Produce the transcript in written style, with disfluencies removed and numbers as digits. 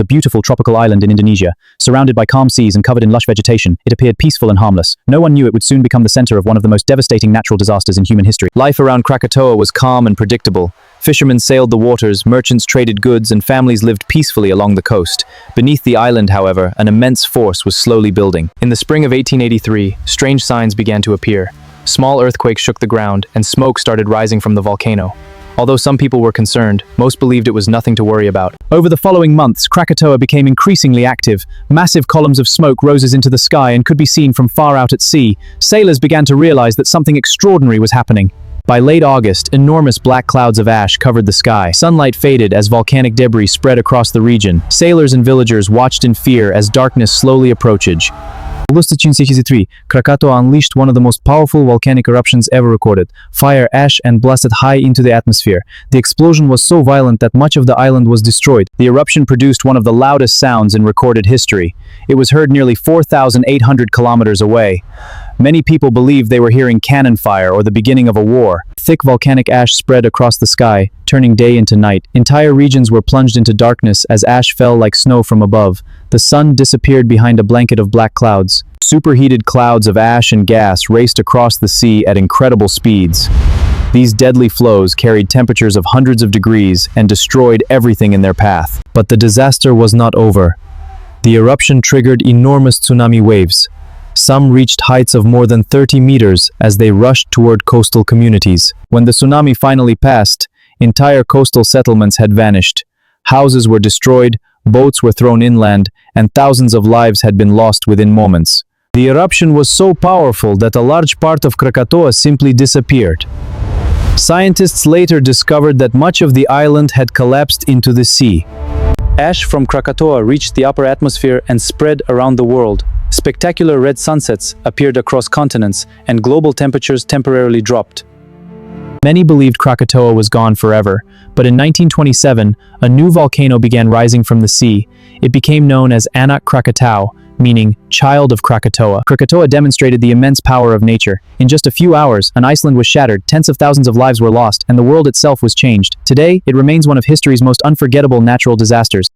A beautiful tropical island in Indonesia, surrounded by calm seas and covered in lush vegetation. It appeared peaceful and harmless. No one knew it would soon become the center of one of the most devastating natural disasters in human history. Life around Krakatoa was calm and predictable. Fishermen sailed the waters, merchants traded goods, and families lived peacefully along the coast. Beneath the island, however, an immense force was slowly building. In the spring of 1883, strange signs began to appear. Small earthquakes shook the ground, and smoke started rising from the volcano. Although some people were concerned, most believed it was nothing to worry about. Over the following months, Krakatoa became increasingly active. Massive columns of smoke rose into the sky and could be seen from far out at sea. Sailors began to realize that something extraordinary was happening. By late August, enormous black clouds of ash covered the sky. Sunlight faded as volcanic debris spread across the region. Sailors and villagers watched in fear as darkness slowly approached. August 1863, Krakatoa unleashed one of the most powerful volcanic eruptions ever recorded. Fire, ash, and blasted high into the atmosphere. The explosion was so violent that much of the island was destroyed. The eruption produced one of the loudest sounds in recorded history. It was heard nearly 4,800 kilometers away. Many people believed they were hearing cannon fire or the beginning of a war. Thick volcanic ash spread across the sky, turning day into night. Entire regions were plunged into darkness as ash fell like snow from above. The sun disappeared behind a blanket of black clouds. Superheated clouds of ash and gas raced across the sea at incredible speeds. These deadly flows carried temperatures of hundreds of degrees and destroyed everything in their path. But the disaster was not over. The eruption triggered enormous tsunami waves. Some reached heights of more than 30 meters as they rushed toward coastal communities. When the tsunami finally passed, entire coastal settlements had vanished. Houses were destroyed, boats were thrown inland, and thousands of lives had been lost within moments. The eruption was so powerful that a large part of Krakatoa simply disappeared. Scientists later discovered that much of the island had collapsed into the sea. Ash from Krakatoa reached the upper atmosphere and spread around the world. Spectacular red sunsets appeared across continents, and global temperatures temporarily dropped. Many believed Krakatoa was gone forever, but in 1927, a new volcano began rising from the sea. It became known as Anak Krakatau, meaning child of Krakatoa. Krakatoa demonstrated the immense power of nature. In just a few hours, an Iceland was shattered, tens of thousands of lives were lost, and the world itself was changed. Today, it remains one of history's most unforgettable natural disasters.